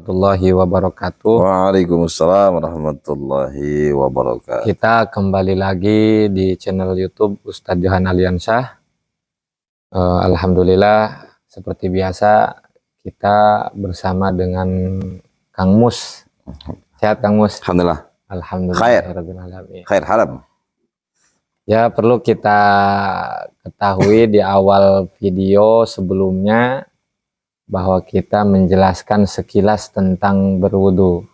warahmatullahi wabarakatuh. Waalaikumsalam warahmatullahi wabarakatuh. Kita kembali lagi di channel YouTube Ustadz Johan Aliansyah. Alhamdulillah, seperti biasa kita bersama dengan Kang Mus. Sehat Kang Mus? Alhamdulillah. Alhamdulillah. Khair halam. Ya, perlu kita ketahui di awal video sebelumnya bahwa kita menjelaskan sekilas tentang berwudu.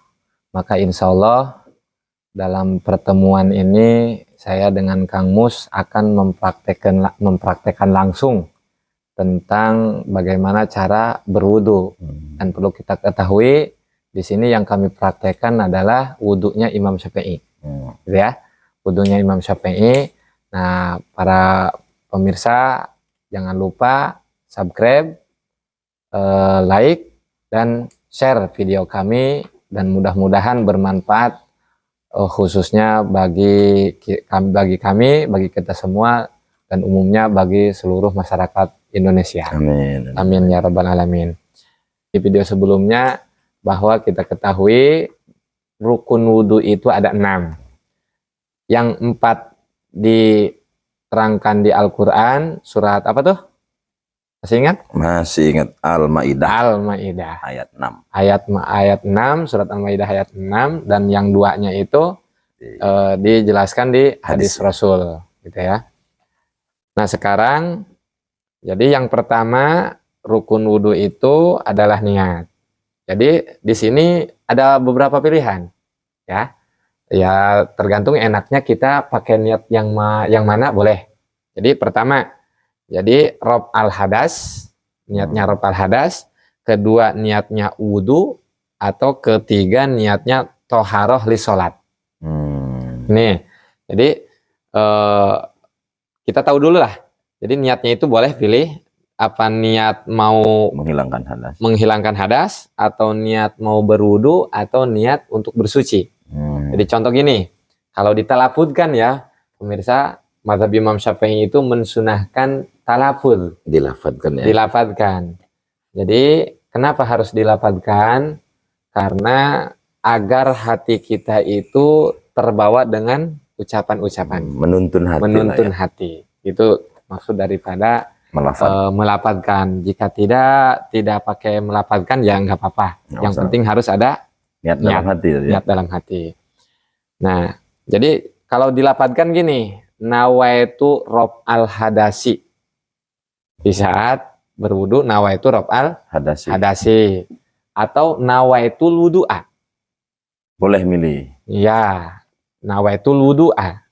Maka insya Allah dalam pertemuan ini saya dengan Kang Mus akan mempraktekkan langsung tentang bagaimana cara berwudu. Dan perlu kita ketahui di sini yang kami praktekkan adalah wudunya Imam Syafi'i, gitu ya, wudunya Imam Syafi'i. Nah, para pemirsa jangan lupa subscribe, like dan share video kami, dan mudah-mudahan bermanfaat khususnya bagi kami, bagi kita semua, dan umumnya bagi seluruh masyarakat Indonesia. Amin. Amin ya rabbal alamin. Di video sebelumnya bahwa kita ketahui rukun wudhu itu ada 6. Yang 4 diterangkan di Al-Quran, surat apa tuh? Masih ingat? Masih ingat Al-Maidah. Al-Maidah Ayat 6. Ayat 6, surat Al-Maidah ayat 6, dan yang 2-nya itu dijelaskan di hadis Rasul, gitu ya. Nah, sekarang jadi yang pertama rukun wudhu itu adalah niat. Jadi di sini ada beberapa pilihan, ya. Ya tergantung enaknya kita pakai niat yang mana boleh. Jadi pertama, jadi rob al hadas, niatnya rob al hadas. Kedua, niatnya wudu. Atau ketiga, niatnya toharoh li sholat. Nih, jadi kita tahu dulu lah. Jadi niatnya itu boleh pilih apa, niat mau menghilangkan hadas, atau niat mau berwudu, atau niat untuk bersuci. Jadi contoh gini, kalau ditalafudkan ya pemirsa, mazhab Imam Syafi'i itu mensunahkan talafud. Dilafadkan ya. Dilafadkan. Jadi kenapa harus dilafadkan? Karena agar hati kita itu terbawa dengan ucapan-ucapan. Menuntun hati. Menuntun hati. Itu maksud daripada melafadkan. Jika tidak pakai melafadkan ya nggak apa-apa. Yang penting harus ada niat dalam hati. Niat dalam hati. Nah, jadi kalau dilafadkan gini, nawaitu rob al hadasi. Di saat berwudu nawaitu rob al hadasi. Atau nawaitul wudu'a. Boleh milih. Ya, nawaitul wudu'a.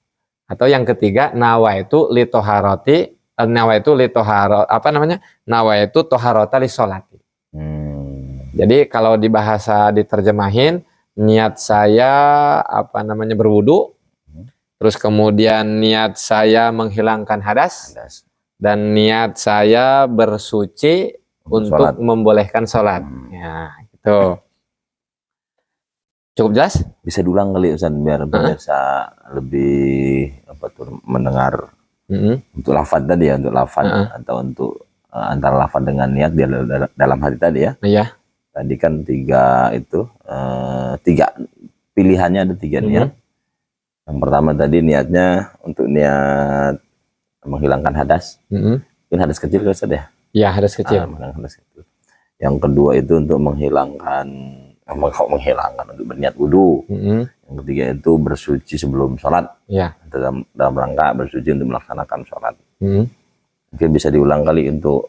Atau yang ketiga, nawaitu litoharoti, nawaitu nawaitu toharota li sholati. Jadi kalau di bahasa diterjemahin, niat saya berwudu, terus kemudian niat saya menghilangkan hadas. Dan niat saya bersuci untuk membolehkan sholat. Ya, gitu. Cukup jelas? Bisa diulang kali Ustaz, biar pemirsa lebih mendengar untuk lafaz tadi ya, untuk lafaz atau untuk antara lafaz dengan niat di dalam hati tadi ya. Iya. Tadi kan 3 itu 3 pilihannya, ada 3 niat. Yang pertama tadi niatnya untuk niat menghilangkan hadas. Mungkin hadas kecil kan Ustaz ya? Iya, hadas kecil. Hadas kecil. Yang kedua itu untuk menghilangkan untuk berniat wudu. Yang ketiga itu bersuci sebelum sholat. Iya. Dalam rangka bersuci untuk melaksanakan sholat. Mungkin bisa diulang kali untuk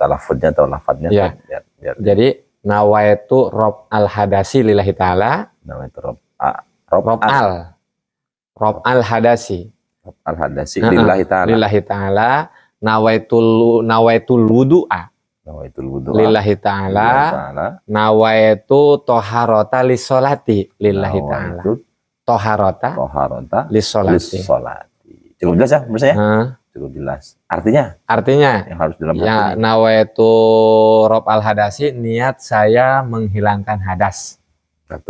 talafudnya atau lafadznya. Iya. Jadi nawaitu rob al hadasi lillahi ta'ala. Nawaitu rob al hadasi. Rob al hadasi lillahi ta'ala. Lillahi ta'ala. Nawaitul wudu'a. Nawaitul wudu'a lillahi ta'ala. Nawaitu toharota li sholati lillahi ta'ala. Toharota li sholati. Cukup jelas ya menurut saya? Cukup jelas. Artinya yang harus dalam hati. Ya, nawaitu rob al hadasi, niat saya menghilangkan hadas. 1.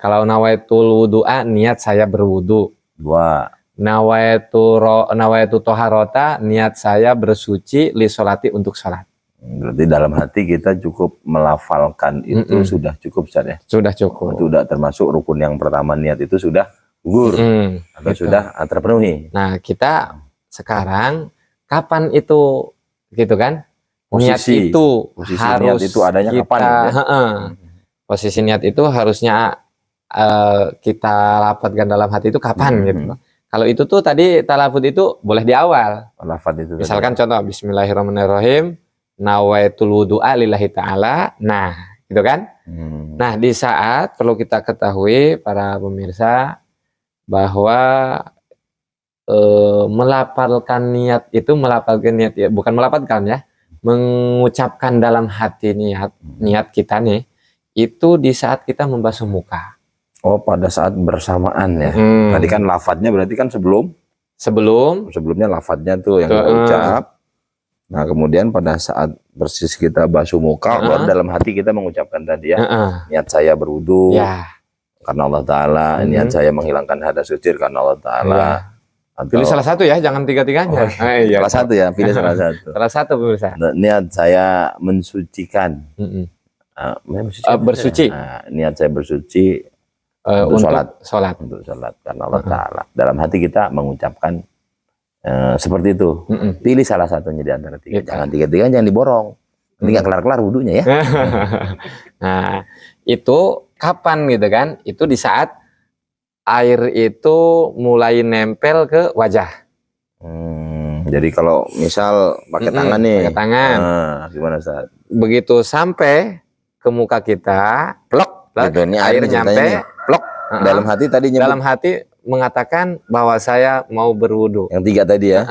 Kalau nawaitul wudu'a, niat saya berwudu. 2. Nawaitu toharota, niat saya bersuci li sholati, untuk sholat. Berarti dalam hati kita cukup melafalkan itu sudah cukup, Ustaz ya? Sudah cukup. Itu udah termasuk rukun yang pertama, niat itu sudah gugur atau gitu. sudah terpenuhi. Nah, kita sekarang kapan itu gitu kan? Niat itu harus niat itu adanya kita, kapan? Ya? Posisi niat itu harusnya kita lapatkan dalam hati itu kapan gitu. Kalau itu tuh tadi talafut itu boleh di awal. Lafaz itu. Misalkan contoh Bismillahirrahmanirrahim. Nawaitul wudu'a lillahi ta'ala. Nah, gitu kan? Nah, di saat perlu kita ketahui para pemirsa bahwa melapalkan niat itu ya, bukan melapalkan ya, mengucapkan dalam hati niat kita nih itu di saat kita membasuh muka. Oh, pada saat bersamaan ya. Tadi kan lafadznya berarti kan sebelumnya lafadznya tuh yang kita ucap. Nah, kemudian pada saat persis kita basuh muka, baru dalam hati kita mengucapkan tadi ya, niat saya berwudu karena Allah Ta'ala, niat saya menghilangkan hadas kecil karena Allah Ta'ala. Atau, pilih salah satu ya, jangan tiga-tiganya. Salah satu ya, pilih salah satu. Salah satu pemirsa. Niat saya mensucikan. Bersuci. Niat saya bersuci untuk sholat. Untuk sholat karena Allah Ta'ala. Dalam hati kita mengucapkan seperti itu. Pilih salah satunya di antara tiga. Jangan tiga-tiganya, jangan diborong. Nanti nggak kelar-kelar wudunya ya. Nah, itu kapan gitu kan? Itu di saat air itu mulai nempel ke wajah. Jadi kalau misal pakai tangan nih. Pakai tangan. Gimana Ustaz? Begitu sampai ke muka kita, plok. Gitu, ini air nyampe, plok. Dalam hati tadi nyebut. Dalam hati mengatakan bahwa saya mau berwudu. Yang tiga tadi ya.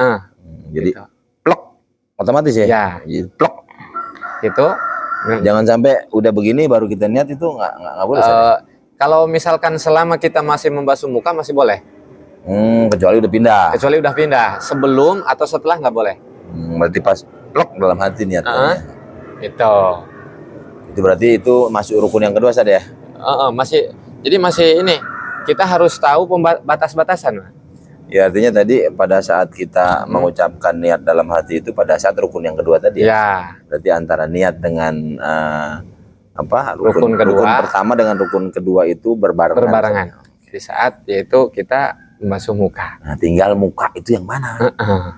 Jadi gitu. plok otomatis ya. Ya, plok. Itu. Jangan sampai udah begini baru kita niat, itu nggak boleh. Kalau misalkan selama kita masih membasuh muka masih boleh. Kecuali udah pindah. Kecuali udah pindah. Sebelum atau setelah nggak boleh. Berarti pas plok dalam hati niatnya. Itu berarti itu masuk rukun yang kedua saja ya. Masih. Jadi masih ini. Kita harus tahu batas-batasan. Ya, artinya tadi pada saat kita mengucapkan niat dalam hati itu pada saat rukun yang kedua tadi ya. Berarti antara niat dengan rukun pertama dengan rukun kedua itu berbarengan. Di saat yaitu kita membasuh muka. Nah, tinggal muka itu yang mana?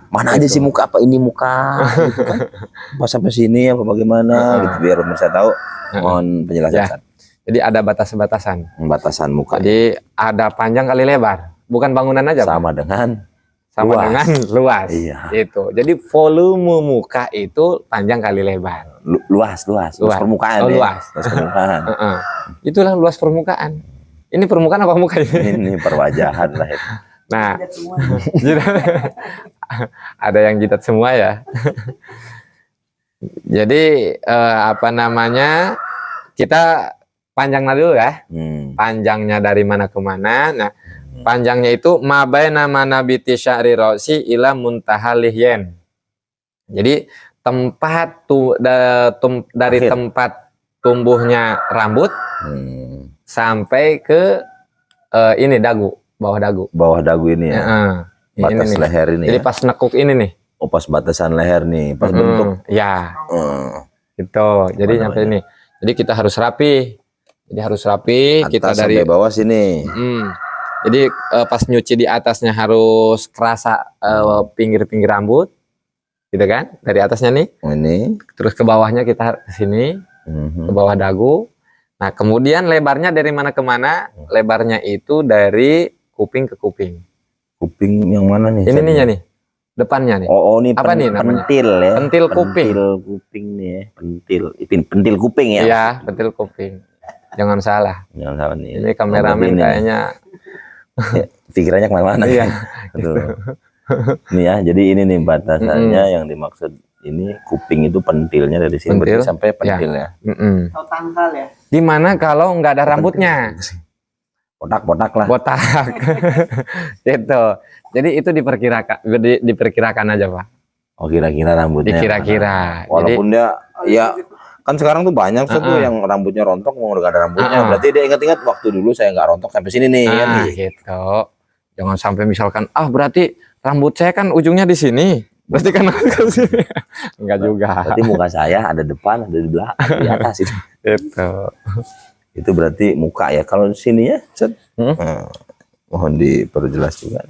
Mana aja sih muka? Apa ini muka? Gitu kan? Apa sampai sini apa bagaimana? Gitu, biar pemirsa tahu. Mohon penjelasan. Jadi ada batasan-batasan. Batasan muka. Jadi ada panjang kali lebar. Bukan bangunan aja. Sama dengan luas. Iya. Itu. Jadi volume muka itu panjang kali lebar. Luas permukaan. Luas permukaan. Itulah luas permukaan. Ini permukaan apa muka ini? Ini perwajahan lah itu. Nah, ada yang jidat semua ya. Jadi kita panjangnya dulu ya. Panjangnya dari mana ke mana. Nah, panjangnya itu mabaina manabiti sya'ri ra'si ila muntaha lihyen. Jadi tempat dari tempat tumbuhnya rambut sampai ke ini dagu, bawah dagu. Bawah dagu ini ya. Batas ini leher ini. Jadi ya? pas nekuk ini nih. Oh, pas batasan leher nih, pas bentuk. Ya. Gitu. Jadi nyampe ini. Jadi kita harus rapi. Atas kita dari bawah sini. Jadi pas nyuci di atasnya harus kerasa pinggir-pinggir rambut, gitu kan? Dari atasnya nih. Ini. Terus ke bawahnya kita ke sini, ke bawah dagu. Nah, kemudian lebarnya dari mana ke mana? Lebarnya itu dari kuping ke kuping. Kuping yang mana nih? Ininya nih, depannya nih. Oh, ini apa nih namanya? Pentil ya. Pentil kuping. Pentil kuping nih ya. Pentil kuping ya. Iya, pentil kuping. Jangan salah. Jangan salah nih. Ini kameramen kayaknya. Ya, pikirannya kemana-mana. Iya. Nih ya, jadi ini nih batasannya yang dimaksud ini kuping itu pentilnya dari sini sampai pentilnya. Atau tangkal ya. Gimana kalau nggak ada rambutnya? Botak lah. Botak. Gitu. Jadi itu diperkirakan aja, Pak. Oh, kira-kira rambutnya. Kira-kira. Walaupun dia ya kan sekarang tuh banyak tuh yang rambutnya rontok mau nggak ada rambutnya. Berarti dia ingat-ingat waktu dulu saya nggak rontok sampai sini nih kan. Gitu. Jangan sampai misalkan berarti rambut saya kan ujungnya di sini. Berarti kan ke sini. Enggak juga. Berarti muka saya ada depan, ada di belakang, di atas itu. Itu berarti muka ya. Kalau di sini ya, mohon diperjelas juga.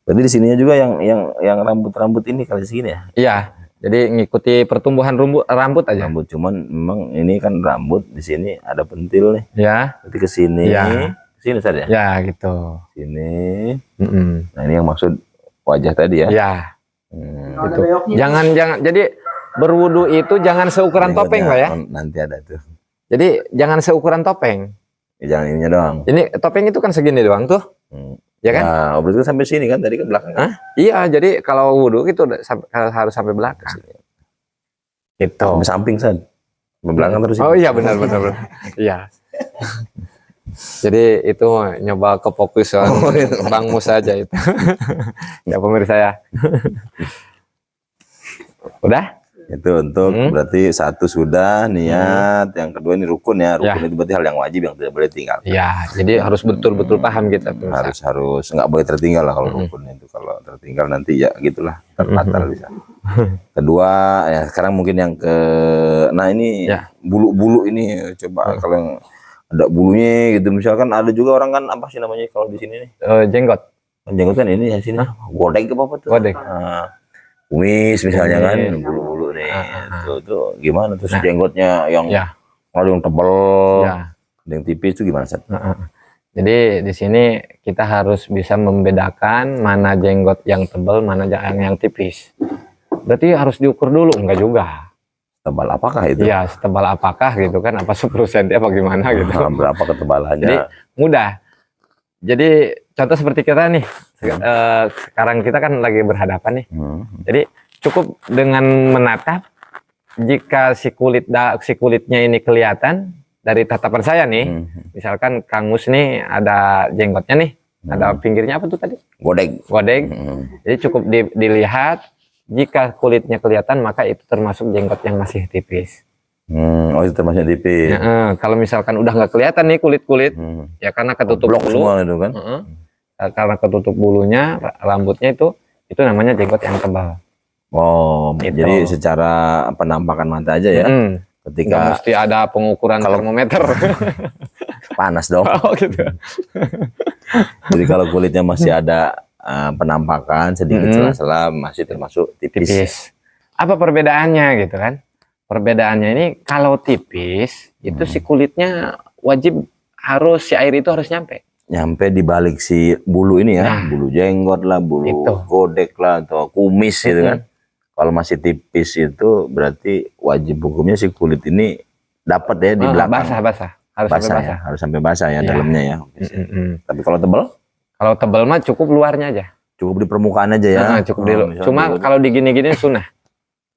Berarti di sininya juga yang rambut-rambut ini kali segini ya? Iya. Jadi ngikuti pertumbuhan rambut aja. Rambut, cuman memang ini kan rambut di sini ada pentil nih. Ya. Berarti ke sini. Ya. Sini saja. Ya, gitu. Sini. Nah, ini yang maksud wajah tadi ya. Ya. Gitu. Jangan jadi berwudu itu jangan seukuran topeng lah ya. Nanti ada tuh. Jadi jangan seukuran topeng. Ya, jangan ininya doang. Ini topeng itu kan segini doang tuh. Ya kan? Nah, berarti sampai sini kan tadi kan belakang. Kan? Iya, jadi kalau wudhu itu harus sampai belakang. Gitu. Sampai samping San. Sampai belakang terus. Oh iya benar. Iya. Jadi itu nyoba kefokusan Bang Mus aja itu. Enggak pemirsa ya. Udah? Itu untuk berarti satu sudah niat, yang kedua ini rukun ya. Rukun itu berarti hal yang wajib yang tidak boleh tinggal. Ya, jadi harus betul-betul paham kita. Harus nggak boleh tertinggal lah kalau rukun itu. Kalau tertinggal nanti ya gitulah terbatal bisa. Kedua ya sekarang mungkin yang nah ini bulu-bulu ini coba kalau yang ada bulunya gitu misalkan ada juga orang kan apa sih namanya kalau di sini nih? Jenggot. Jenggot kan ini ya sini. Godek apa tuh? Godek. Kumis misalnya kan bulu-bulu nih tuh gimana tuh jenggotnya yang kalau yang tebal yang tipis itu gimana Sat? Jadi di sini kita harus bisa membedakan mana jenggot yang tebal mana yang tipis. Berarti harus diukur dulu enggak juga? Tebal apakah itu? Iya, setebal apakah gitu kan? Apa 10 cm apa gimana gitu? Berapa ketebalannya? Jadi mudah. Jadi contoh seperti kita nih, sekarang kita kan lagi berhadapan nih. Jadi cukup dengan menatap, jika si kulitnya ini kelihatan dari tatapan saya nih, misalkan Kang Mus nih ada jenggotnya nih, ada pinggirnya apa tuh tadi? Godek. Jadi cukup dilihat, jika kulitnya kelihatan maka itu termasuk jenggot yang masih tipis. Oh itu termasuk tipis. Kalau misalkan udah nggak kelihatan nih kulit ya karena ketutup bulu semua itu kan. Karena ketutup bulunya rambutnya itu namanya jenggot yang tebal. Oh gitu. Jadi secara penampakan mata aja ya. Ketika nggak mesti ada pengukuran termometer. Panas dong. Oh gitu. Jadi kalau kulitnya masih ada penampakan sedikit celah-celah masih termasuk tipis. Apa perbedaannya gitu kan? Perbedaannya ini kalau tipis itu si kulitnya wajib si air itu harus nyampe di balik si bulu ini ya, bulu jenggot lah, bulu godek lah atau kumis gitu kan. Kalau masih tipis itu berarti wajib hukumnya si kulit ini dapat ya di belakang. Basah. Harus sampai basah ya dalamnya ya. Tapi kalau tebal? Kalau tebal mah cukup luarnya aja. Cukup di permukaan aja ya. Cuma kalau digini-gini sunnah.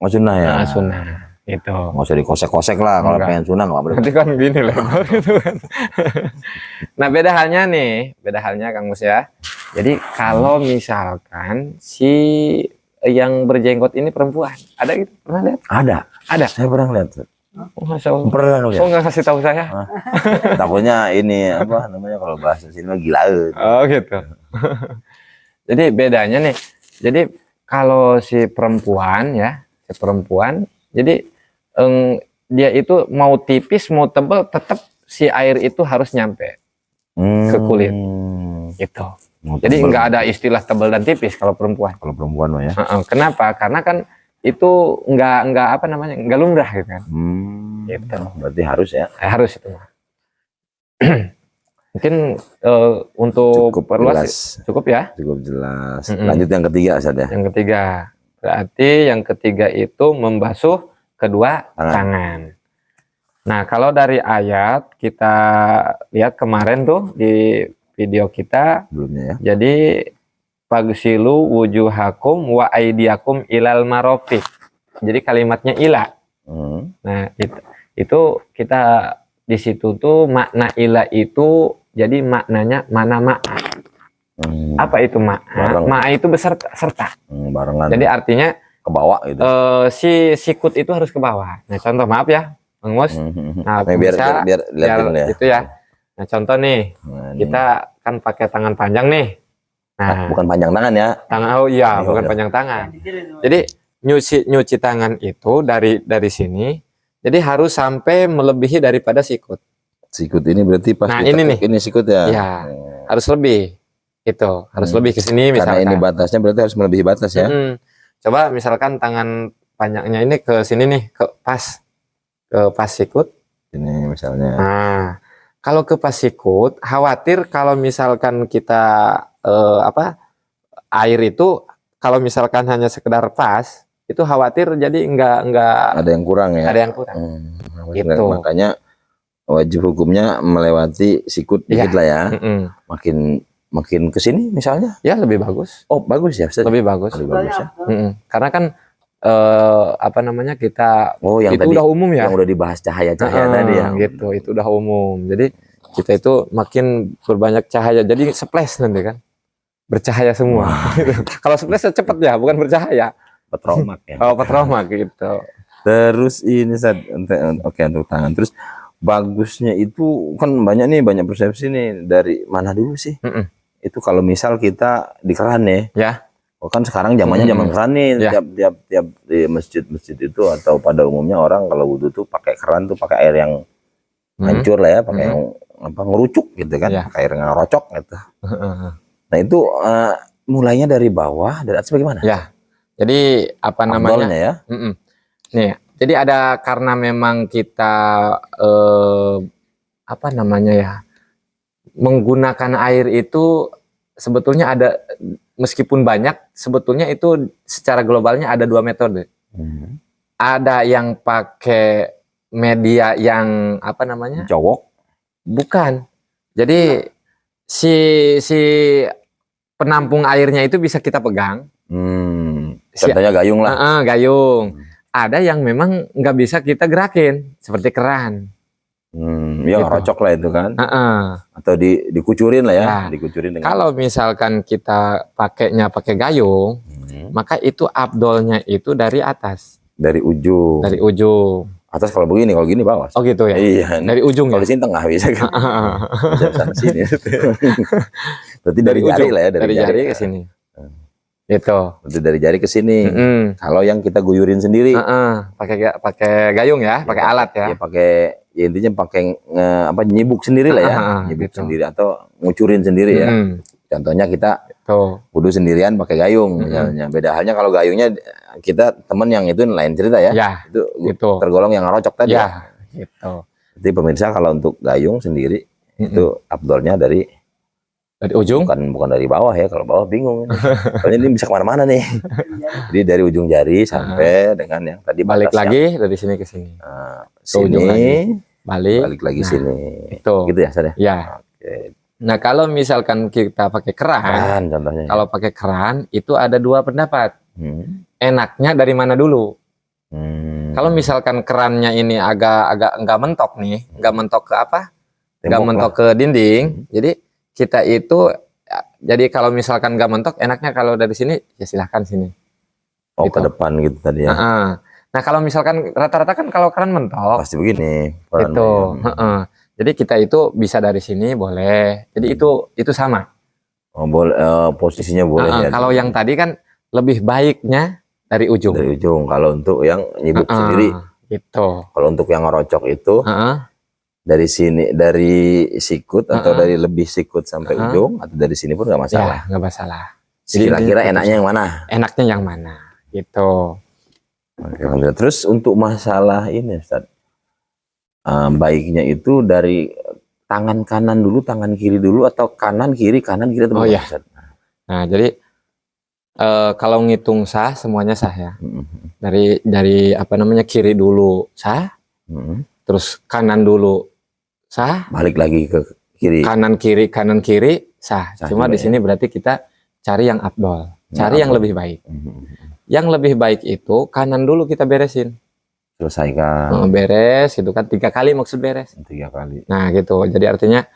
Oh sunnah ya. Sunnah. Itu. Nggak usah dikosek-kosek lah kalau pengen sunah nggak boleh. Nanti kan gini lebar gitu kan. Nah beda halnya Kang Mus ya. Jadi kalau misalkan si yang berjenggot ini perempuan, ada gitu pernah lihat? Ada. Saya pernah lihat. Pernah lihat. Nggak kasih tahu saya? Takutnya ini apa namanya kalau bahasa sini mah gila. Oh gitu. Jadi bedanya nih. Jadi kalau si perempuan ya, jadi dia itu mau tipis mau tebal tetap si air itu harus nyampe ke kulit gitu. Jadi nggak ada istilah tebal dan tipis kalau perempuan. Kalau perempuan mah ya. Kenapa? Karena kan itu nggak nggak lumrah gitu kan. Gitu. Berarti harus ya. Harus itu. Mungkin untuk cukup perluas cukup ya. Cukup jelas. Lanjut yang ketiga saja. Yang ketiga. Berarti yang ketiga itu membasuh kedua tangan. Nah, kalau dari ayat kita lihat kemarin tuh di video kita sebelumnya ya. Jadi fagsilu wujuhakum wa aydiyakum ilal marafiq. Jadi kalimatnya ila. Nah, itu kita di situ tuh makna ila itu jadi maknanya mana ma'a. Apa itu ma'a? Ma'a itu serta. Barengan. Jadi artinya ke bawah gitu. Si sikut itu harus ke bawah. Nah, contoh maaf ya, Bang Mus. Nah, biar itu ya. Nah, contoh nih, kita kan pakai tangan panjang nih. Nah, bukan panjang tangan ya. tangan, oh iya, Ini bukan udah. panjang tangan. Jadi nyuci tangan itu dari sini, jadi harus sampai melebihi daripada sikut. Sikut ini berarti pas Nah, ini nih. ini sikut ya. Iya, harus lebih. Itu, harus lebih ke sini Karena misalkan. ini batasnya berarti harus melebihi batas ya. Coba misalkan tangan panjangnya ini ke sini nih, ke pas sikut. Ini misalnya. Nah, kalau ke pas sikut, khawatir kalau misalkan kita air itu kalau misalkan hanya sekedar pas, itu khawatir jadi enggak Ada yang kurang ya. ada yang kurang. Gitu. Makanya wajib hukumnya melewati sikut dikit lah ya. Makin ke sini misalnya. Ya lebih bagus. Oh, bagus ya, Ustaz? Lebih bagus. Lebih bagus ya. Karena kan kita yang itu tadi, udah umum ya. Yang udah dibahas cahaya tadi ya. Gitu, itu udah umum. Jadi kita itu makin berbanyak cahaya. Jadi splash nanti kan. Bercahaya semua. Kalau splash cepet ya, bukan bercahaya. Petromak ya. Oh, petromak gitu. Terus ini oke untuk tangan. Terus bagusnya itu kan banyak persepsi nih, dari mana dulu sih? Itu kalau misal kita di keran ya. Oh, kan sekarang zamannya zaman keran nih. Tiap di masjid-masjid itu atau pada umumnya orang kalau wudhu tuh pakai keran tuh, pakai air yang hancur lah ya, pakai yang ngerucuk gitu kan, pakai air ngerocok gitu. Nah itu mulainya dari bawah, dari atas bagaimana? Ya, jadi apa namanya? Ya? Nih, jadi ada karena memang kita apa namanya ya, menggunakan air itu sebetulnya ada, meskipun banyak, sebetulnya itu secara globalnya ada 2 metode. Ada yang pakai media yang apa namanya? Cowok? Bukan. Jadi si penampung airnya itu bisa kita pegang. Contohnya gayung lah. Gayung. Ada yang memang nggak bisa kita gerakin, seperti keran. Ya ngerocok lah itu kan. Atau dikucurin lah ya. Dikucurin dengan... Kalau misalkan kita pakainya pakai gayung, maka itu afdolnya itu dari atas. Dari ujung. Dari ujung. Atas kalau begini, kalau gini bawah. Oh gitu ya. Iya. Dari ujung. Kalau di sini tengah bisa kan. Bisa sini. Berarti dari jari lah ya. Dari jari ke sini. Itu. Berarti dari jari ke sini. Kalau yang kita guyurin sendiri. Pakai gayung ya, pakai alat ya. Ya pakai, ya intinya pakai nyibuk sendiri lah ya. Nyibuk gitu. Sendiri atau ngucurin sendiri ya. Contohnya kita wudhu sendirian pakai gayung misalnya. Beda halnya kalau gayungnya kita temen yang itu lain cerita ya. Itu gitu. Tergolong yang ngerocok tadi ya. Gitu. Jadi pemirsa kalau untuk gayung sendiri itu afdolnya dari ujung, bukan dari bawah ya. Kalau bawah bingung. Soalnya ini bisa kemana-mana nih. Jadi dari ujung jari sampai dengan yang tadi balik lagi dari sini ke sini. Sini balik lagi sini. Itu. Gitu ya, Ustaz ya? Ya. Oke. Nah, kalau misalkan kita pakai keran contohnya. Kalau pakai keran itu ada 2 pendapat. Enaknya dari mana dulu? Kalau misalkan kerannya ini agak nggak mentok nih, nggak mentok ke apa? Nggak mentok ke dinding. Jadi kita itu, jadi kalau misalkan nggak mentok, enaknya kalau dari sini ya silahkan sini. Gitu. Ke depan gitu tadi ya. Nah kalau misalkan rata-rata kan kalau keran mentok pasti begini. Itu. Jadi kita itu bisa dari sini boleh. Jadi itu sama. Boleh, posisinya boleh ya. Kalau yang tadi kan lebih baiknya dari ujung. Dari ujung. Kalau untuk yang nyibuk sendiri. Gitu. Kalau untuk yang ngerocok itu dari sini, dari sikut atau dari lebih sikut sampai ujung, atau dari sini pun nggak masalah. Ya, nggak masalah. Jadi kira-kira enaknya yang mana? Enaknya yang mana? Gitu. Oke, terus untuk masalah ini, Ustaz. Baiknya itu dari tangan kanan dulu, tangan kiri dulu, atau kanan kiri atau ya. Nah jadi kalau ngitung sah semuanya sah ya. Dari apa namanya, kiri dulu sah, terus kanan dulu sah, balik lagi ke kiri, kanan kiri sah. Cuma di sini berarti kita cari yang afdol, cari yang lebih baik. Yang lebih baik itu kanan dulu kita beresin. Selesaikan. Beres gitu kan, 3 kali maksud beres. 3 kali. Nah gitu, jadi artinya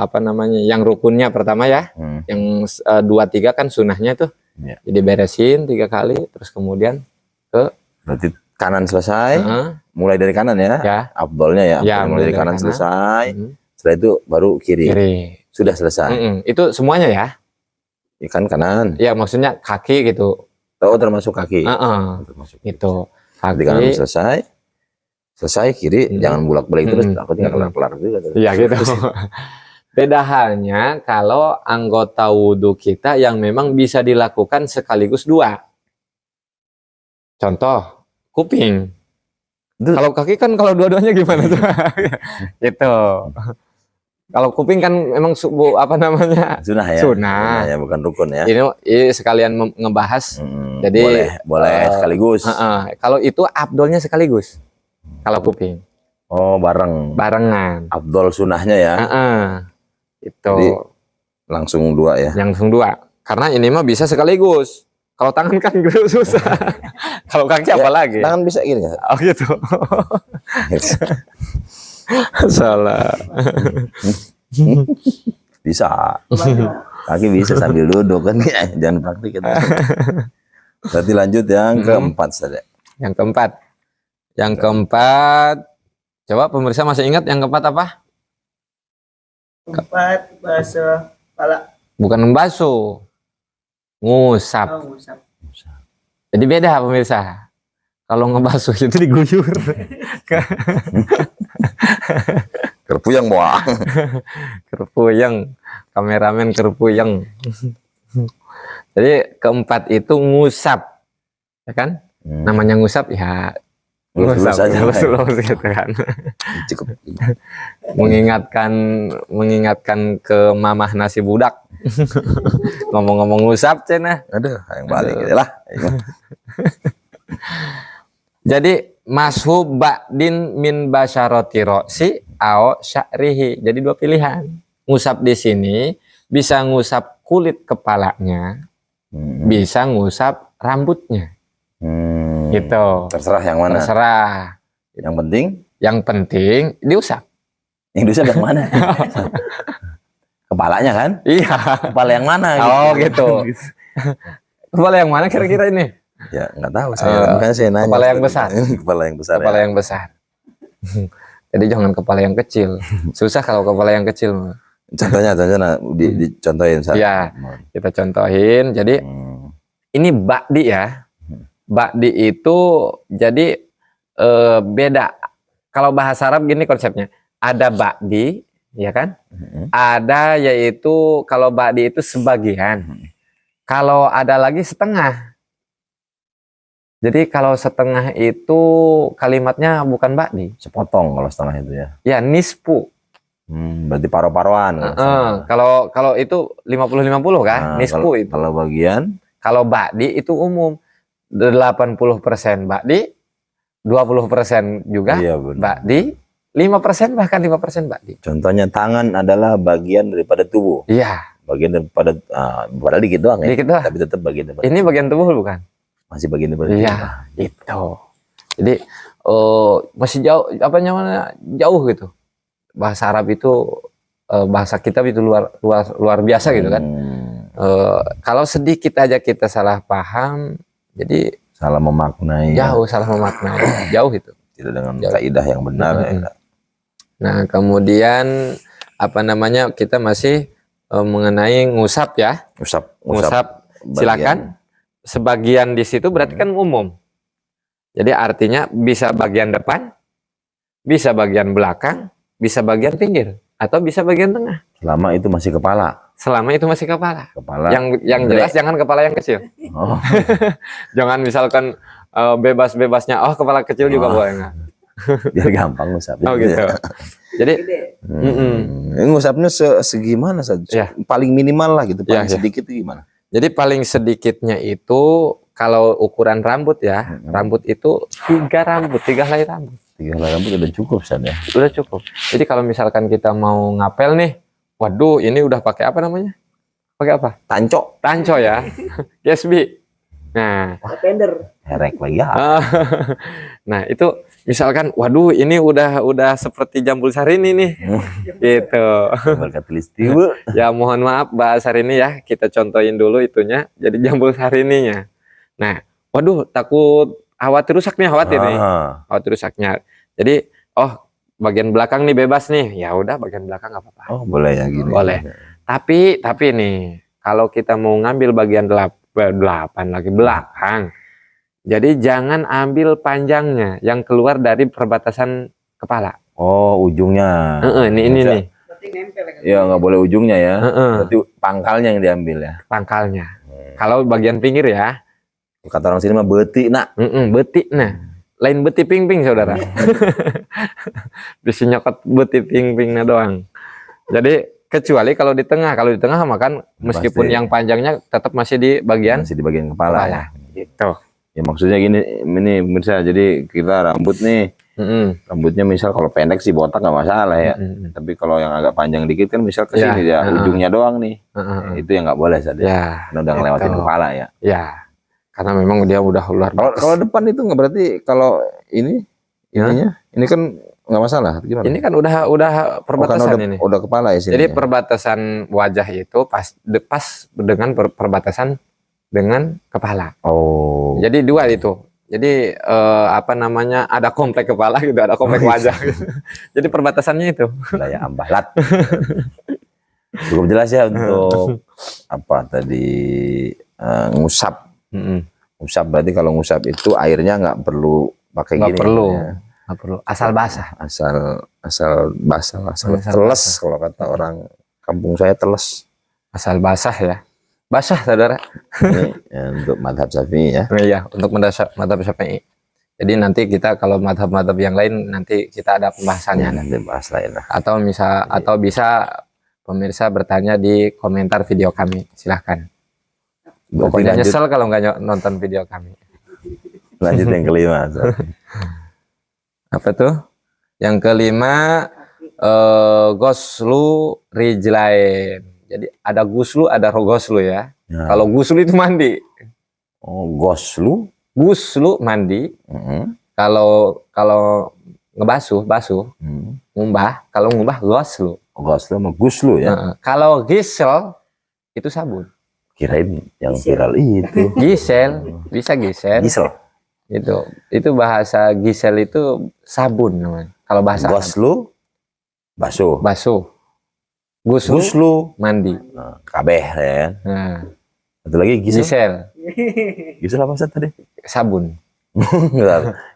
apa namanya, yang rukunnya pertama ya, yang 2, 3 kan sunahnya tuh. Jadi beresin 3 kali, terus kemudian berarti kanan selesai, mulai dari kanan ya, afdolnya ya, mulai dari kanan selesai, setelah itu baru kiri. Sudah selesai. Itu semuanya ya. Ikan kanan. Ya maksudnya kaki gitu. Oh, termasuk kaki. Termasuk Itu Di kanan kaki. selesai kiri, jangan bolak-balik terus, takutnya kelar-kelar juga. Iya gitu. Beda halnya kalau anggota wudhu kita yang memang bisa dilakukan sekaligus dua. Contoh, kuping. Kalau kaki kan kalau dua-duanya gimana tuh? Gitu. Kalau kuping kan memang apa namanya? Sunnah ya. Sunnah ya, bukan rukun ya. Ini sekalian ngebahas. Jadi boleh sekaligus. Kalau itu abdolnya sekaligus. Kalau kuping. Oh, barengan. Abdol sunnahnya ya. Itu. Jadi, langsung dua ya. Langsung dua. Karena ini mah bisa sekaligus. Kalau tangan kan susah. Kalau kaki ya, apalagi? Tangan bisa gini nggak? Oh gitu. Salah. Bisa. Kaki bisa sambil duduk kan, jangan praktik. Berarti lanjut yang keempat saja. Yang keempat, coba pemirsa masih ingat yang keempat apa? Keempat, basuh kepala. Bukan membasuh, ngusap. Oh, ngusap. Jadi beda pemirsa. Kalau ngebasuh itu diguyur. Kerpuyang boang. Kerpuyang, kameramen kerpuyang. Jadi keempat itu ngusap, ya kan? Namanya ngusap ya. Lulus gitu kan. Cukup. mengingatkan ke mamah nasi budak. Ngomong-ngomong ngusap cenah. Aduh, yang balik gitu lah. Jadi mashub ba'din min basyarati ro'si ao sya'rihi. Jadi dua pilihan. Ngusap di sini bisa ngusap kulit kepalanya, bisa ngusap rambutnya. Gitu. Terserah yang mana. Terserah. Yang penting diusap. Yang diusap yang mana? Kepalanya kan? Iya. Kepala yang mana? Oh gitu. Kepala yang mana kira-kira ini? Ya nggak tahu saya. Makanya saya nanya. Kepala yang besar. Kepala yang besar. Kepala yang besar. Jadi jangan kepala yang kecil. Susah kalau kepala yang kecil. Contohnya dicontohin. Iya. Kita contohin. Jadi ini ba'di ya. Ba'di itu jadi beda. Kalau bahasa Arab gini konsepnya. Ada ba'di, ya kan? Ada yaitu kalau ba'di itu sebagian. Kalau ada lagi setengah. Jadi kalau setengah itu kalimatnya bukan ba'di. Sepotong kalau setengah itu ya. Ya nisfu. Berarti paruh-paruan. Kalau itu 50-50 kan? Nisfu itu. Kalau bagian. Kalau ba'di itu umum. 80% ba'di, 20% juga ba'di, 5% bahkan 5% ba'di. Contohnya tangan adalah bagian daripada tubuh. Iya. Bagian daripada padahal dikit doang ya. Dikit doang. Tapi tetap bagian daripada. Ini bagian tubuh bukan? Masih bagian daripada tubuh. Iya, itu. Jadi masih jauh apa namanya? Jauh gitu. Bahasa Arab itu bahasa kita itu luar biasa gitu kan. Kalau sedikit aja kita salah paham, jadi salah memaknai. Salah memaknai. Jauh itu. Tidak dengan kaidah yang benar. Ya. Nah, kemudian apa namanya? Kita masih mengenai ngusap ya. Ngusap. Silakan. Sebagian di situ berarti kan umum. Jadi artinya bisa bagian depan, bisa bagian belakang, bisa bagian pinggir, atau bisa bagian tengah. Selama itu masih kepala. Selama itu masih kepala. Yang gede. jelas jangan kepala yang kecil. Jangan misalkan bebas-bebasnya, kepala kecil juga boleh nggak? Biar gampang ngusapnya. Oh gitu. Jadi ngusapnya segimana saja? Ya. Paling minimal lah gitu. Paling sedikit itu gimana? Jadi paling sedikitnya itu kalau ukuran rambut ya, rambut itu 3 helai rambut. 3 helai rambut udah cukup ya? Udah cukup. Jadi kalau misalkan kita mau ngapel nih, waduh ini udah pakai apa namanya? Pakai apa? Tanco ya. Gesbi. Nah, tender. Herek lagi ya. Nah, itu misalkan waduh ini udah seperti Jambul Sarini nih. Gitu. Ya mohon maaf Mbak Sarini ya, kita contohin dulu itunya jadi Jambul Sarininya. Nah, waduh takut khawatir rusak nih, khawatir rusaknya. Jadi bagian belakang nih bebas nih. Ya udah bagian belakang nggak apa-apa. Boleh ya gini. Boleh. Tapi nih kalau kita mau ngambil bagian delapan lagi belakang, jadi jangan ambil panjangnya yang keluar dari perbatasan kepala. Oh, ujungnya. Ini nih. Berarti nempel kan? Ya nggak boleh ujungnya ya. Heeh. Berarti pangkalnya yang diambil ya. Pangkalnya. Kalau bagian pinggir ya, Kata orang sini mah beuti nak. betik nah. Lain beti ping-ping saudara. Bisa nyokot beti ping-pingnya doang. Jadi kecuali kalau di tengah makan meskipun Pasti. yang panjangnya tetap masih di bagian Masih di bagian kepala ya. gitu. Ya maksudnya gini, ini pemirsa, jadi kita rambut nih, rambutnya misal kalau pendek sih botak nggak masalah ya. Tapi kalau yang agak panjang dikit kan misal ke sini ya, ujungnya doang nih. Itu yang nggak boleh saja. Ya, Karena udah ngelewatin gitu. kepala ya. Ya, karena memang dia udah luar batas. Kalau depan itu nggak berarti kalau ini ininya, ini kan nggak masalah. Gimana? Ini kan udah perbatasan udah, ini. udah kepala ya sini. Jadi perbatasan wajah itu pas dengan perbatasan dengan kepala. Oh. Jadi dua itu. Jadi apa namanya, ada komplek kepala gitu, ada komplek wajah. Gitu. Jadi perbatasannya itu. Wilayah Ambalat. Cukup jelas ya untuk apa tadi ngusap. Ngusap berarti kalau ngusap itu airnya nggak perlu pakai Nggak gini. perlu. Ya. Nggak perlu. Asal basah. Asal basah, asal teles kalau kata orang kampung saya teles. Asal basah ya. Basah saudara. Ini ya, untuk madhab Syafi'i ya. Iya, untuk madhab Syafi'i. Jadi nanti kita kalau madhab-madhab yang lain nanti kita ada pembahasannya. Nanti bahas lain lah. Atau bisa pemirsa bertanya di komentar video kami. Silahkan. Pokoknya lanjut, nyesel kalau nggak nonton video kami. lanjut yang kelima. Apa tuh? Yang kelima, goslu rijlain. Jadi ada guslu, ada goslu ya. Ya. Kalau guslu itu mandi. Oh, goslu. Guslu mandi. Kalau basuh, ngumbah. Kalau ngumbah goslu. Goslu sama guslu ya. Kalau gisel itu sabun. Kirain yang viral itu. Gisel, bisa gisel. Gisel. Itu bahasa gisel itu sabun namanya. Kalau bahasa Goslu basuh. basuh. Guslu Guslu mandi. nah, kabeh ya. Nah, Satu lagi gisel. gisel Gisel apa Ustaz tadi? sabun.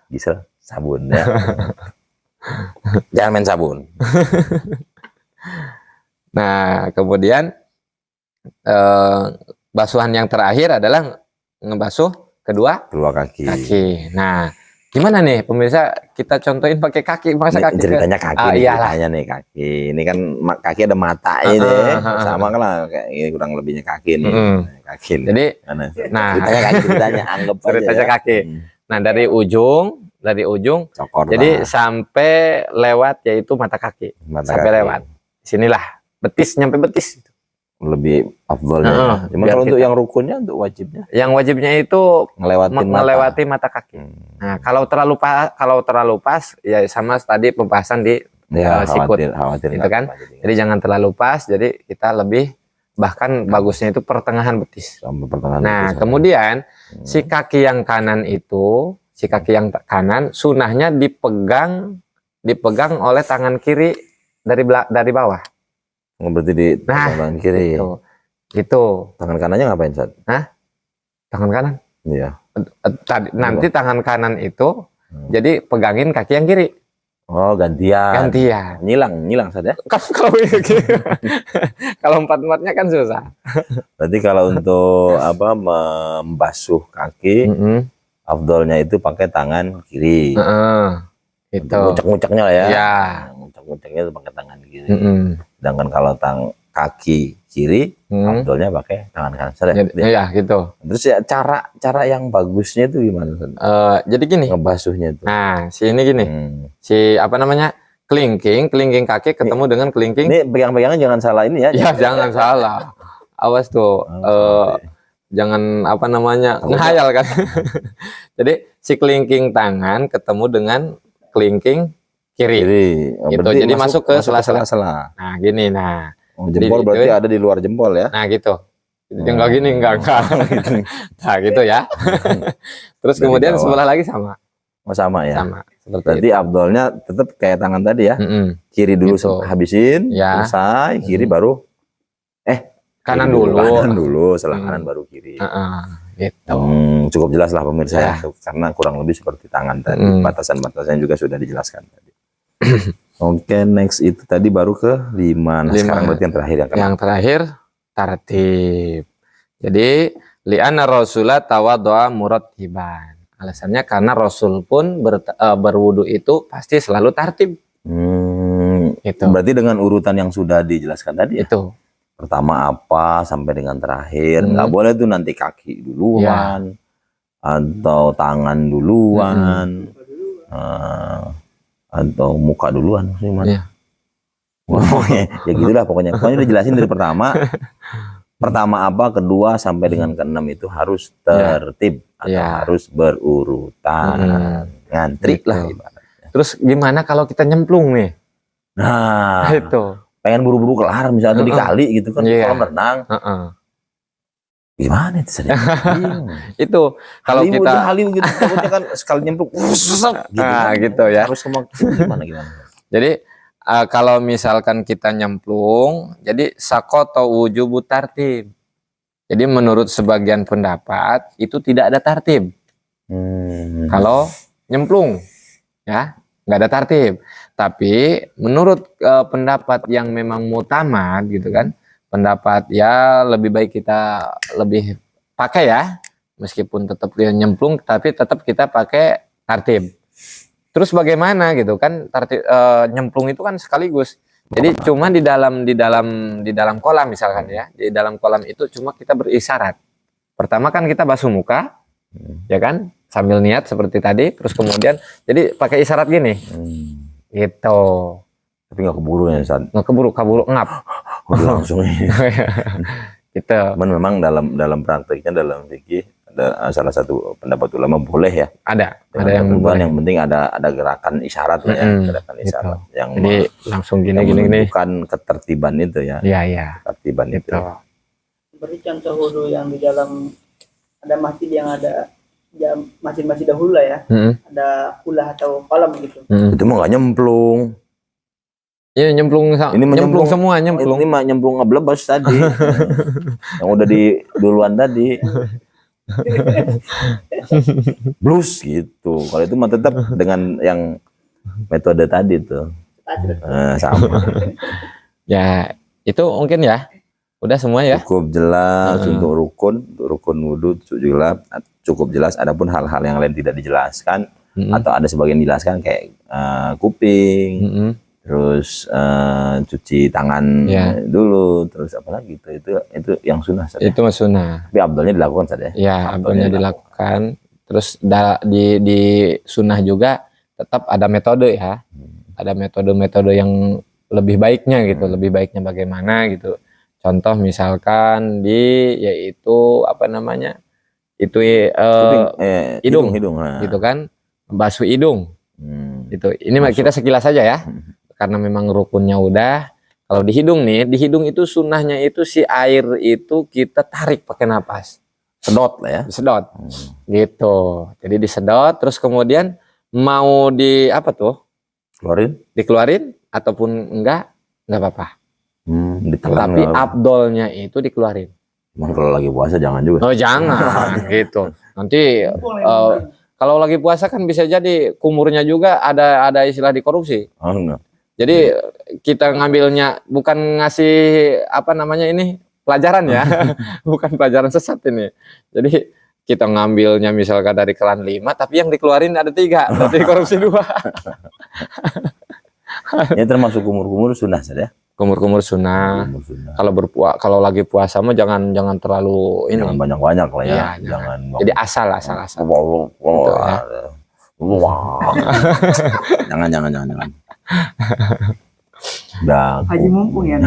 Gisel sabun ya. Jangan main sabun. Nah, kemudian basuhan yang terakhir adalah ngebasuh kedua Kaki. Nah, gimana nih pemirsa? Kita contohin pakai kaki, masa Ini kaki? ceritanya kaki nih, Iyalah. ceritanya nih kaki. Ini kan kaki ada mata ini, sama kan lah kayak ini kurang lebihnya kaki nih. Kaki nih. Jadi, Mana? nah, Ceritanya kaki, ceritanya anggap aja ceritanya ya. kaki. Nah, dari ujung Cokor jadi lah. sampai lewat yaitu mata kaki. Mata Sampai kaki. lewat. Sinilah betis, nyampe betis. Lebih afdolnya. Cuman biar kalau untuk kita- yang rukunnya, untuk wajibnya Yang wajibnya itu melewati mata kaki. Nah, kalau terlalu pas ya sama tadi pembahasan di Ya, sikut. khawatir Gitu nggak kan? apa, jadi Jadi jangan terlalu pas, jadi kita lebih bahkan bagusnya itu pertengahan betis. sampai pertengahan. Nah, betis. kemudian si kaki yang kanan itu, kanan sunahnya dipegang oleh tangan kiri dari bawah. Oh, berarti di Nah, tangan kiri. Itu Tangan kanannya ngapain, Ustaz? tangan kanan. Iya. Nanti tangan kanan itu jadi pegangin kaki yang kiri. Oh, gantian. Gantian. Nyilang Ustaz ya. Kalau kalau empat-empatnya kan susah. Berarti kalau untuk apa membasuh kaki, afdolnya itu pakai tangan kiri. Itu. Ngucek-nguceknya lah ya. Ya. Ngucek-nguceknya itu pakai tangan kiri. Sedangkan kalau kaki kiri, afdolnya pakai tangan kanan. Iya, gitu. Terus ya cara yang bagusnya itu gimana? Jadi gini. Ngebasuhnya itu. Nah, sini gini. Si apa namanya? Kelingking kaki ketemu dengan kelingking. Ini pegang-pegangan jangan salah ini ya. Ya, jangan salah. Awas tuh. Jangan apa namanya? Ngehayal kan. Jadi si kelingking tangan ketemu dengan kelingking kiri. Oh, Gitu. berarti Jadi masuk ke sela-sela. Nah, gini. Nah, Oh, jempol berarti ada di luar jempol ya. nah gitu. Enggak gini, enggak. Nah, gitu ya. Terus Dari kemudian bawah. sebelah lagi sama. Oh, sama ya. Sama. Seperti Berarti itu. afdolnya tetap kayak tangan tadi ya. Kiri dulu Gitu. habisin, Ya. selesai, kiri baru Kanan Kiri dulu. Kanan dulu, setelah kanan baru kiri. Gitu. Cukup jelas lah pemirsa Ya. ya, karena kurang lebih seperti tangan tadi, batasan-batasannya juga sudah dijelaskan tadi. Oke, next itu tadi baru ke 5. Nah, sekarang berarti yang terakhir yang keenam. Yang terakhir tartib. Jadi li'anna rasula tawaddu'a murattiban. Alasannya karena Rasul pun berwudu itu pasti selalu tartib. Itu. Berarti dengan urutan yang sudah dijelaskan tadi ya? Itu. Pertama apa sampai dengan terakhir. Nggak boleh tuh nanti kaki duluan atau tangan duluan atau muka duluan. Iya. Ya gitulah pokoknya. Pokoknya dijelasin dari pertama. Pertama apa, kedua sampai dengan keenam itu harus tertib atau harus berurutan. Ngantri lah ibaratnya. Terus gimana kalau kita nyemplung nih? Nah, itu. Pengen buru-buru kelar misalnya di kali gitu kan, kolam renang. Gimana itu saya? Itu kalau Haliu, kita Haliu gitu, takutnya kan sekali nyemplung gitu, gitu ya. Harus gimana. Jadi kalau misalkan kita nyemplung, jadi sakoto wujubu tartib. Jadi menurut sebagian pendapat itu tidak ada tartib. Kalau nyemplung, ya nggak ada tartib. Tapi menurut pendapat yang memang mutamad gitu kan, pendapat ya lebih baik kita lebih pakai ya, meskipun tetap dia nyemplung, tapi tetap kita pakai tartib. Terus bagaimana gitu kan, tartib nyemplung itu kan sekaligus. Jadi cuma di dalam kolam misalkan ya, di dalam kolam itu cuma kita berisyarat. Pertama kan kita basuh muka, ya kan, sambil niat seperti tadi. Terus kemudian jadi pakai isyarat gini. Gitu. Tapi nggak keburu ya Ustaz. Nggak kabur ngap. Udah langsung. Gitu. Memang dalam prakteknya dalam fikih ada salah satu pendapat ulama boleh ya. Ada yang boleh. Yang penting ada gerakan isyarat ya, gerakan isyarat gitu. yang jadi langsung gini. Bukan ketertiban itu ya. Iya. Ketertiban itu. Seperti contoh wudhu yang di dalam ada masjid yang ada masjid dahulu lah ya, ada kulah atau kolam gitu. Itu mah nggak nyemplung. Iya nyemplung semua. Ini mah nyemplung ngeblebes tadi. Yang udah di duluan tadi. Blus gitu. Kalau itu mah tetap dengan yang metode tadi tuh. Sama. Ya itu mungkin ya. Udah semua ya. Cukup jelas untuk rukun wudhu cukup jelas. Adapun hal-hal yang lain tidak dijelaskan atau ada sebagian dijelaskan kayak kuping, terus cuci tangan dulu, terus apa lagi itu yang sunnah. Itu sunnah. Tapi abdulnya dilakukan saja. Ya abdulnya dilakukan. Terus di sunnah juga tetap ada metode ya. Ada metode-metode yang lebih baiknya gitu. Lebih baiknya bagaimana gitu. Contoh misalkan yaitu apa namanya? Itu hidung gitu kan. Basuh hidung. Gitu. Ini kita sekilas saja ya. Karena memang rukunnya udah. Kalau di hidung itu sunnahnya itu si air itu kita tarik pakai napas. Sedot lah ya. Disedot. Gitu. Jadi disedot terus kemudian mau dikeluarin ataupun enggak apa-apa. Tapi abdolnya itu dikeluarin. Cuman kalau lagi puasa jangan juga. Oh jangan gitu. Nanti kalau lagi puasa kan bisa jadi kumurnya juga ada istilah dikorupsi. Oh, enggak. Jadi kita ngambilnya bukan ngasih pelajaran ya, bukan pelajaran sesat ini. Jadi kita ngambilnya misalkan dari keran 5, tapi yang dikeluarin ada 3, berarti korupsi 2. Ini termasuk kumur-kumur sunnah saja. Kumur-kumur sunnah. Kalau lagi puasa mah jangan terlalu ini. Jangan banyak-banyak lah ya. Iya, jangan. Jadi asal. Gitu, ya. Jangan. Udah. Haji mumpung ya.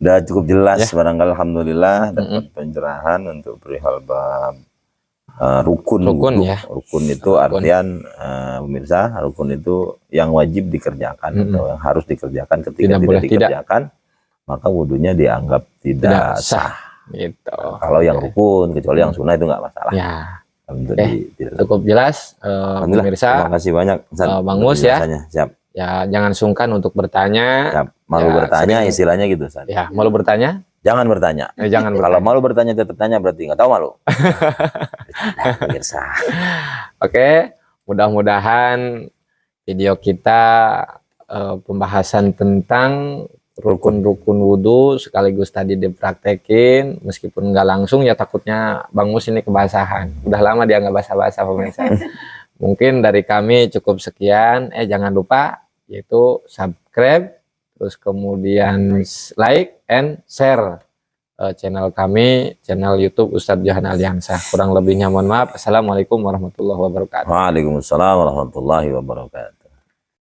Udah cukup jelas barangkali alhamdulillah dapat pencerahan untuk perihal bab rukun ya. Rukun itu artian pemirsa, rukun itu yang wajib dikerjakan atau yang harus dikerjakan. Ketika tidak dikerjakan maka wudunya dianggap tidak sah. Gitu. Kalau yang rukun, kecuali yang sunnah itu nggak masalah. Ya. Cukup jelas pemirsa. Terima kasih banyak Bang Mus ya. Siap. Ya jangan sungkan untuk bertanya. Siap. Malu Ya, bertanya sering. istilahnya gitu, Ustaz. Ya, malu bertanya? Jangan bertanya. Jangan Kalau bertanya. malu bertanya tetap tanya berarti nggak tahu malu. Pemirsa. Oke, mudah-mudahan video kita pembahasan tentang rukun-rukun wudhu sekaligus tadi dipraktekin, meskipun nggak langsung ya takutnya Bang Mus ini kebasahan. Udah lama dia nggak basa-basa pemirsa. Mungkin dari kami cukup sekian. Jangan lupa yaitu subscribe, terus kemudian like and share channel kami, channel YouTube Ustadz Johan Aliansyah. Kurang lebihnya mohon maaf. Assalamualaikum warahmatullahi wabarakatuh. Waalaikumsalam warahmatullahi wabarakatuh.